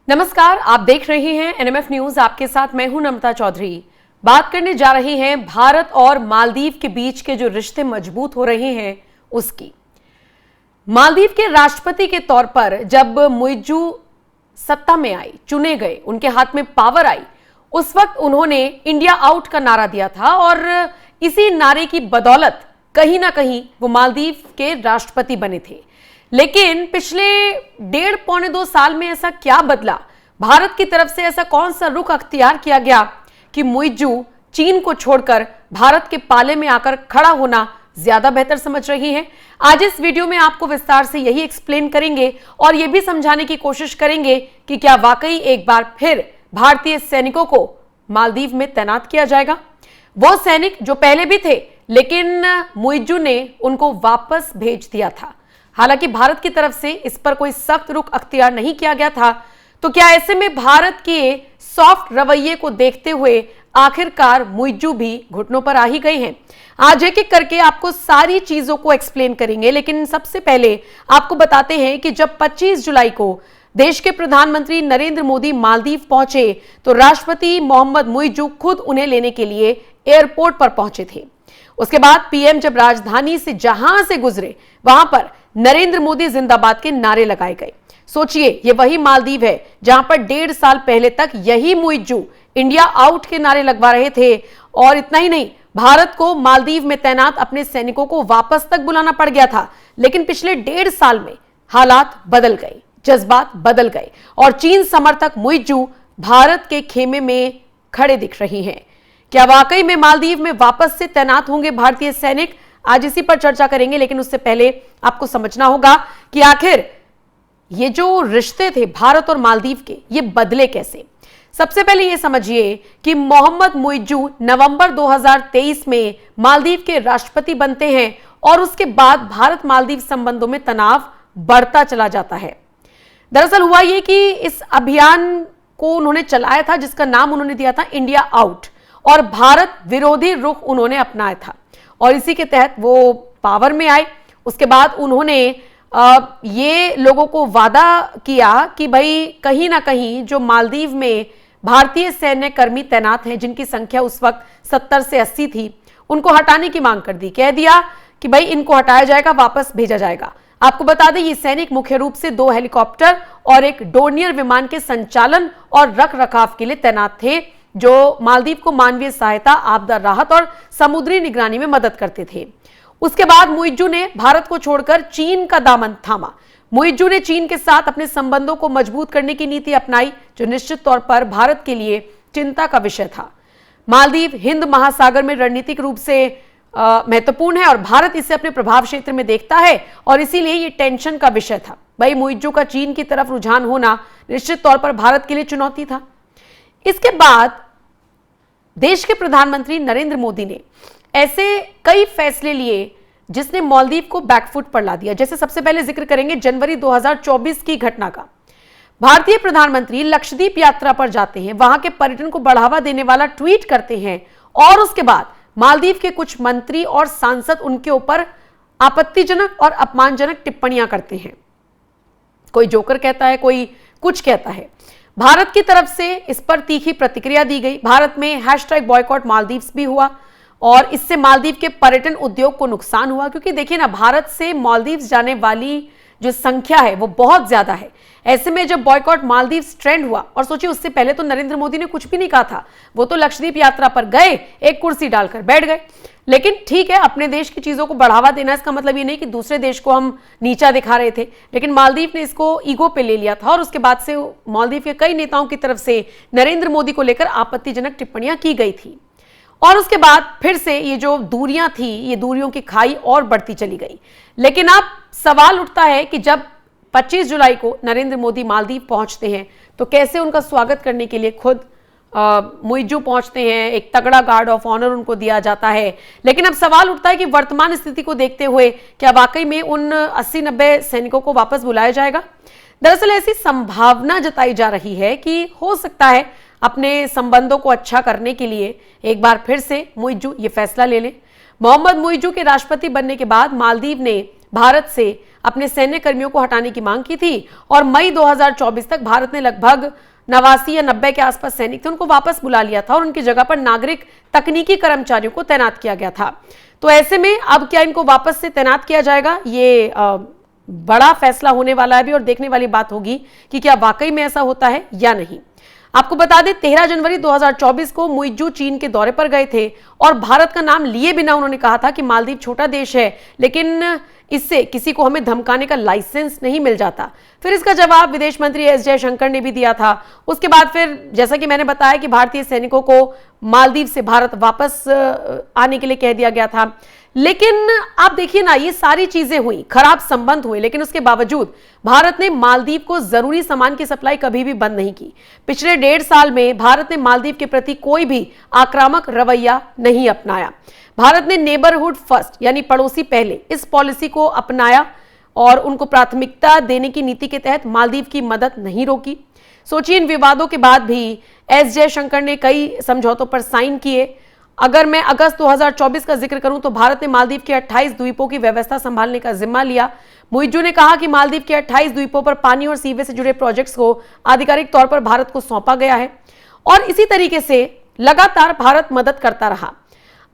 नमस्कार, आप देख रहे हैं एनएमएफ न्यूज। आपके साथ मैं हूं नम्रता चौधरी। बात करने जा रहे हैं भारत और मालदीव के बीच के जो रिश्ते मजबूत हो रहे हैं उसकी। मालदीव के राष्ट्रपति के तौर पर जब मुइज्जू सत्ता में आई, चुने गए, उनके हाथ में पावर आई, उस वक्त उन्होंने इंडिया आउट का नारा दिया था और इसी नारे की बदौलत कहीं ना कहीं वो मालदीव के राष्ट्रपति बने थे। लेकिन पिछले 1.5-2 साल में ऐसा क्या बदला, भारत की तरफ से ऐसा कौन सा रुख अख्तियार किया गया कि मुइज्जू चीन को छोड़कर भारत के पाले में आकर खड़ा होना ज्यादा बेहतर समझ रही हैं। आज इस वीडियो में आपको विस्तार से यही एक्सप्लेन करेंगे और यह भी समझाने की कोशिश करेंगे कि क्या वाकई एक बार फिर भारतीय सैनिकों को मालदीव में तैनात किया जाएगा। वो सैनिक जो पहले भी थे लेकिन मुइज्जू ने उनको वापस भेज दिया था। हालांकि भारत की तरफ से इस पर कोई सख्त रुख अख्तियार नहीं किया गया था। तो क्या ऐसे में भारत के सॉफ्ट रवैये को देखते हुए आखिरकार मुइज्जू भी घुटनों पर आ ही गए हैं? आज एक एक करके आपको सारी चीजों को एक्सप्लेन करेंगे, लेकिन सबसे पहले आपको बताते हैं कि जब 25 जुलाई को देश के प्रधानमंत्री नरेंद्र मोदी मालदीव पहुंचे तो राष्ट्रपति मोहम्मद मुइज्जू खुद उन्हें लेने के लिए एयरपोर्ट पर पहुंचे थे। उसके बाद पीएम जब राजधानी से जहां से गुजरे वहां पर नरेंद्र मोदी जिंदाबाद के नारे लगाए गए। सोचिए, ये वही मालदीव है जहां पर 1.5 साल पहले तक यही मुइज्जू इंडिया आउट के नारे लगवा रहे थे। और इतना ही नहीं, भारत को मालदीव में तैनात अपने सैनिकों को वापस तक बुलाना पड़ गया था। लेकिन पिछले 1.5 साल में हालात बदल गए, जज्बात बदल गए और चीन समर्थक मुइज्जू भारत के खेमे में खड़े दिख रही हैं। क्या वाकई में मालदीव में वापस से तैनात होंगे भारतीय सैनिक? आज इसी पर चर्चा करेंगे, लेकिन उससे पहले आपको समझना होगा कि आखिर ये जो रिश्ते थे भारत और मालदीव के, ये बदले कैसे। सबसे पहले ये समझिए कि मोहम्मद मुइज्जू नवंबर 2023 में मालदीव के राष्ट्रपति बनते हैं और उसके बाद भारत मालदीव संबंधों में तनाव बढ़ता चला जाता है। दरअसल हुआ ये कि इस अभियान को उन्होंने चलाया था जिसका नाम उन्होंने दिया था इंडिया आउट, और भारत विरोधी रुख उन्होंने अपनाया था और इसी के तहत वो पावर में आए। उसके बाद उन्होंने ये लोगों को वादा किया कि भाई कहीं ना कहीं जो मालदीव में भारतीय सैन्य कर्मी तैनात हैं, जिनकी संख्या उस वक्त 70 से 80 थी, उनको हटाने की मांग कर दी। कह दिया कि भाई इनको हटाया जाएगा, वापस भेजा जाएगा। आपको बता दें, ये सैनिक मुख्य रूप से 2 हेलीकॉप्टर और एक डोर्नियर विमान के संचालन और रख रखाव के लिए तैनात थे, जो मालदीव को मानवीय सहायता, आपदा राहत और समुद्री निगरानी में मदद करते थे। उसके बाद मुइज्जू ने भारत को छोड़कर चीन का दामन थामा। मुइज्जू ने चीन के साथ अपने संबंधों को मजबूत करने की नीति अपनाई, जो निश्चित तौर पर भारत के लिए चिंता का विषय था। मालदीव हिंद महासागर में रणनीतिक रूप से महत्वपूर्ण है और भारत इसे अपने प्रभाव क्षेत्र में देखता है और इसीलिए ये टेंशन का विषय था। भाई मुइज्जू का चीन की तरफ रुझान होना निश्चित तौर पर भारत के लिए चुनौती था। इसके बाद देश के प्रधानमंत्री नरेंद्र मोदी ने ऐसे कई फैसले लिए जिसने मालदीव को बैकफुट पर ला दिया। जैसे सबसे पहले जिक्र करेंगे जनवरी 2024 की घटना का। भारतीय प्रधानमंत्री लक्षद्वीप यात्रा पर जाते हैं, वहां के पर्यटन को बढ़ावा देने वाला ट्वीट करते हैं और उसके बाद मालदीव के कुछ मंत्री और सांसद उनके ऊपर आपत्तिजनक और अपमानजनक टिप्पणियां करते हैं। कोई जोकर कहता है, कोई कुछ कहता है। भारत की तरफ से इस पर तीखी प्रतिक्रिया दी गई। भारत में #बॉयकॉट मालदीव्स भी हुआ और इससे मालदीव के पर्यटन उद्योग को नुकसान हुआ, क्योंकि देखिए ना, भारत से मालदीव्स जाने वाली जो संख्या है वो बहुत ज्यादा है। ऐसे में जब बॉयकॉट मालदीव्स ट्रेंड हुआ, और सोचिए उससे पहले तो नरेंद्र मोदी ने कुछ भी नहीं कहा था, वो तो लक्षद्वीप यात्रा पर गए, एक कुर्सी डालकर बैठ गए। लेकिन ठीक है, अपने देश की चीजों को बढ़ावा देना, इसका मतलब ये नहीं कि दूसरे देश को हम नीचा दिखा रहे थे। लेकिन मालदीव ने इसको ईगो पे ले लिया था और उसके बाद से मालदीव के कई नेताओं की तरफ से नरेंद्र मोदी को लेकर आपत्तिजनक टिप्पणियां की गई थी। और उसके बाद फिर से ये जो दूरियां थी, ये दूरियों की खाई और बढ़ती चली गई। लेकिन अब सवाल उठता है कि जब 25 जुलाई को नरेंद्र मोदी मालदीव पहुंचते हैं तो कैसे उनका स्वागत करने के लिए खुद मुइज्जू पहुंचते हैं, एक तगड़ा गार्ड ऑफ ऑनर उनको दिया जाता है। लेकिन अब सवाल उठता है कि वर्तमान स्थिति को देखते हुए क्या वाकई में उन 80-90 सैनिकों को वापस बुलाया जाएगा? दरअसल ऐसी संभावना जताई जा रही है कि हो सकता है अपने संबंधों को अच्छा करने के लिए एक बार फिर से मुइज्जू ये फैसला ले लें। मोहम्मद मुइज्जू के राष्ट्रपति बनने के बाद मालदीव ने भारत से अपने सैन्य कर्मियों को हटाने की मांग की थी और मई 2024 तक भारत ने लगभग 89 या 90 के आसपास सैनिक थे उनको वापस बुला लिया था और उनकी जगह पर नागरिक तकनीकी कर्मचारियों को तैनात किया गया था। तो ऐसे में अब क्या इनको वापस से तैनात किया जाएगा, ये बड़ा फैसला होने वाला है अभी और देखने वाली बात होगी कि क्या वाकई में ऐसा होता है या नहीं। आपको बता दें 13 जनवरी 2024 को मुइज्जू चीन के दौरे पर गए थे और भारत का नाम लिए बिना उन्होंने कहा था कि मालदीव छोटा देश है लेकिन इससे किसी को हमें धमकाने का लाइसेंस नहीं मिल जाता। फिर इसका जवाब विदेश मंत्री एस जयशंकर ने भी दिया था। उसके बाद फिर जैसा कि मैंने बताया कि भारतीय सैनिकों को मालदीव से भारत वापस आने के लिए कह दिया गया था। लेकिन आप देखिए ना, ये सारी चीजें हुई, खराब संबंध हुए, लेकिन उसके बावजूद भारत ने मालदीव को जरूरी सामान की सप्लाई कभी भी बंद नहीं की। पिछले 1.5 साल में भारत ने मालदीव के प्रति कोई भी आक्रामक रवैया नहीं अपनाया। भारत ने नेबरहुड फर्स्ट यानी पड़ोसी पहले इस पॉलिसी को अपनाया और उनको प्राथमिकता देने की नीति के तहत मालदीव की मदद नहीं रोकी। सोचिए, इन विवादों के बाद भी एस जयशंकर ने कई समझौतों पर साइन किए। अगर मैं अगस्त 2024 का जिक्र करूं तो भारत ने मालदीव के 28 द्वीपों की व्यवस्था संभालने का जिम्मा लिया। मुइज्जू ने कहा कि मालदीव के 28 द्वीपों पर पानी और सीवेज से जुड़े प्रोजेक्ट्स को आधिकारिक तौर पर भारत को सौंपा गया है और इसी तरीके से लगातार भारत मदद करता रहा।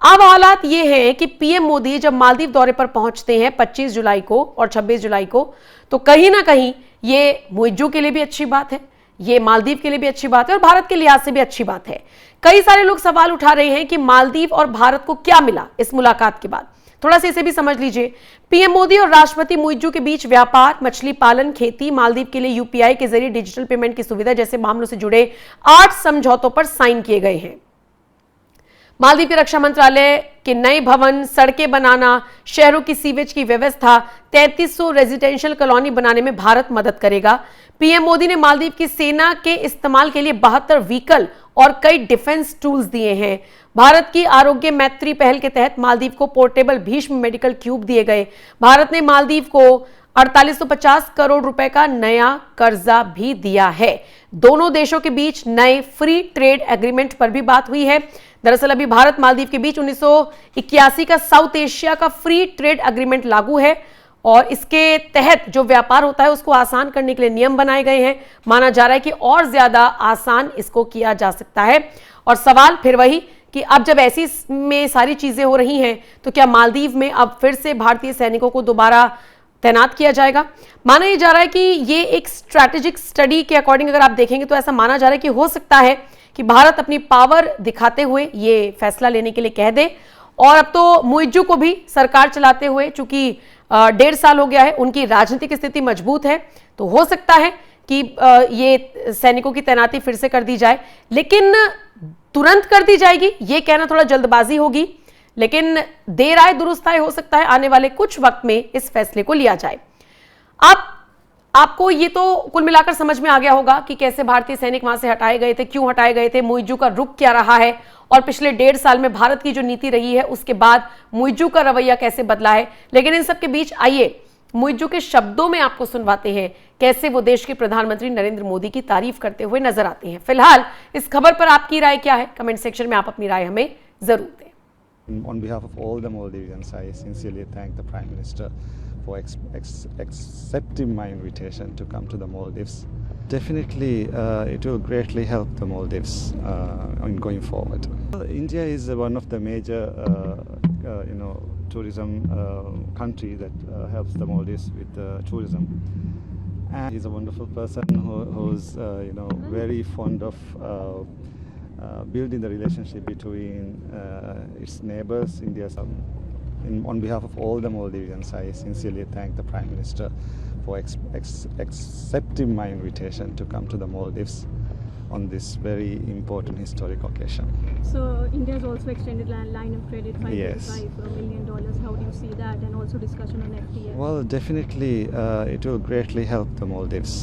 अब हालात ये हैं कि पीएम मोदी जब मालदीव दौरे पर पहुंचते हैं 25 जुलाई को और 26 जुलाई को, तो कहीं ना कहीं ये मुइज्जू के लिए भी अच्छी बात है, ये मालदीव के लिए भी अच्छी बात है और भारत के लिहाज से भी अच्छी बात है। कई सारे लोग सवाल उठा रहे हैं कि मालदीव और भारत को क्या मिला इस मुलाकात के बाद। थोड़ा सा इसे भी समझ लीजिए। पीएम मोदी और राष्ट्रपति मुइज्जू के बीच व्यापार, मछली पालन, खेती, मालदीव के लिए यूपीआई के जरिए डिजिटल पेमेंट की सुविधा जैसे मामलों से जुड़े 8 समझौतों पर साइन किए गए हैं। मालदीव के रक्षा मंत्रालय के नए भवन, सड़कें बनाना, शहरों की सीवेज की व्यवस्था, 3300 रेजिडेंशियल कॉलोनी बनाने में भारत मदद करेगा। पीएम मोदी ने मालदीव की सेना के इस्तेमाल के लिए 72 व्हीकल और कई डिफेंस टूल्स दिए हैं। भारत की आरोग्य मैत्री पहल के तहत मालदीव को पोर्टेबल भीष्म मेडिकल क्यूब दिए गए। भारत ने मालदीव को 4850 करोड़ रुपए का नया कर्जा भी दिया है। दोनों देशों के बीच नए फ्री ट्रेड एग्रीमेंट पर भी बात हुई है। दरअसल अभी भारत मालदीव के बीच 1981 का साउथ एशिया का फ्री ट्रेड एग्रीमेंट लागू है और इसके तहत जो व्यापार होता है उसको आसान करने के लिए नियम बनाए गए हैं। माना जा रहा है कि और ज्यादा आसान इसको किया जा सकता है। और सवाल फिर वही कि अब जब ऐसी में सारी चीजें हो रही हैं तो क्या मालदीव में अब फिर से भारतीय सैनिकों को दोबारा तैनात किया जाएगा? माना यह जा रहा है कि ये एक स्ट्रैटेजिक स्टडी के अकॉर्डिंग अगर आप देखेंगे तो ऐसा माना जा रहा है कि हो सकता है कि भारत अपनी पावर दिखाते हुए ये फैसला लेने के लिए कह दे। और अब तो मुइज्जू को भी सरकार चलाते हुए चूंकि 1.5 साल हो गया है, उनकी राजनीतिक स्थिति मजबूत है, तो हो सकता है कि ये सैनिकों की तैनाती फिर से कर दी जाए। लेकिन तुरंत कर दी जाएगी ये कहना थोड़ा जल्दबाजी होगी, लेकिन देर आए दुरुस्त आए, हो सकता है आने वाले कुछ वक्त में इस फैसले को लिया जाए। आपको ये तो कुल मिलाकर समझ में आ गया होगा कि कैसे भारतीय सैनिक वहां से हटाए गए थे, क्यों हटाए गए थे, मुइज्जू का रुख क्या रहा है और पिछले 1.5 साल में भारत की जो नीति रही है उसके बाद मुइज्जू का रवैया कैसे बदला है। लेकिन इन सब के बीच आइए मुइज्जू के शब्दों में आपको सुनवाते हैं कैसे वो देश के प्रधानमंत्री नरेंद्र मोदी की तारीफ करते हुए नजर आते हैं। फिलहाल इस खबर पर आपकी राय क्या है? कमेंट सेक्शन में आप अपनी राय हमें जरूर दें। On behalf of all the Maldivians, I sincerely thank the Prime Minister for accepting my invitation to come to the Maldives. Definitely, it will greatly help the Maldives in going forward. India is one of the major, tourism country that helps the Maldives with tourism. And he's a wonderful person who's very fond of building the relationship between its neighbors, India. On behalf of all the Maldivians, I sincerely thank the Prime Minister for accepting my invitation to come to the Maldives on this very important historic occasion. So India has also extended line of credit, $5.5 Yes. million. How do you see that? And also discussion on FTA. Well, definitely it will greatly help the Maldives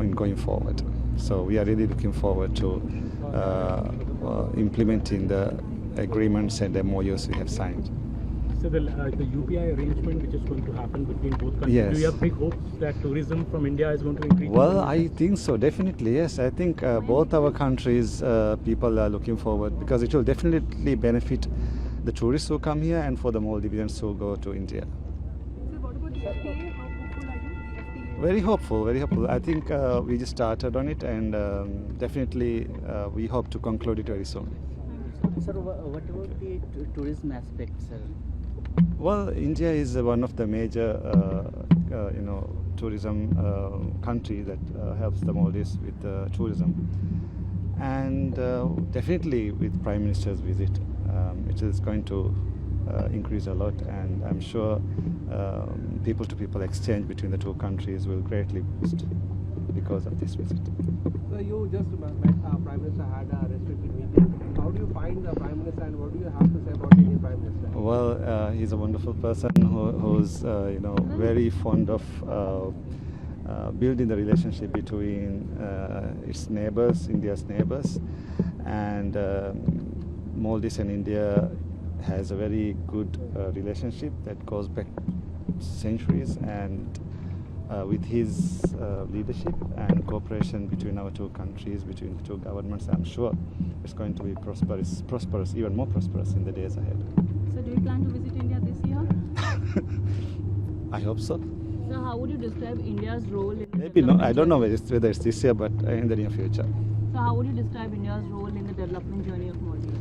in going forward. So we are really looking forward to implementing the agreements and MOUs we have signed. So the UPI arrangement which is going to happen between both countries, Yes. do you have big hopes that tourism from India is going to increase? Well, I think so, definitely, yes. I think both our countries, people are looking forward because it will definitely benefit the tourists who come here and for the Maldivians who go to India. So what about the FTA? Very hopeful, very hopeful. I think we just started on it, and definitely we hope to conclude it very soon. Sir, what about the tourism aspect, sir? Well, India is one of the major, tourism country that helps the Maldives with tourism, and definitely with Prime Minister's visit, it is going to increase a lot, and I'm sure people-to-people exchange between the two countries will greatly boost because of this visit. So you just met Prime Minister, had a restricted meeting. How do you find the Prime Minister, and what do you have to say about the Indian Prime Minister? Well, he's a wonderful person who's very fond of building the relationship between its neighbors, India's neighbors, and Maldives and India has a very good relationship that goes back centuries, and with his leadership and cooperation between our two countries, between the two governments, I'm sure it's going to be prosperous, even more prosperous in the days ahead. So do you plan to visit India this year? I hope so. So how would you describe India's role in the Maybe no, I development don't know journey? whether it's this year, but in the near future. So how would you describe India's role in the development journey of Maldives?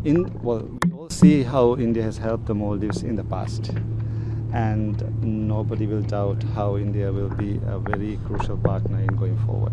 We all see how India has helped the Maldives in the past, and nobody will doubt how India will be a very crucial partner in going forward.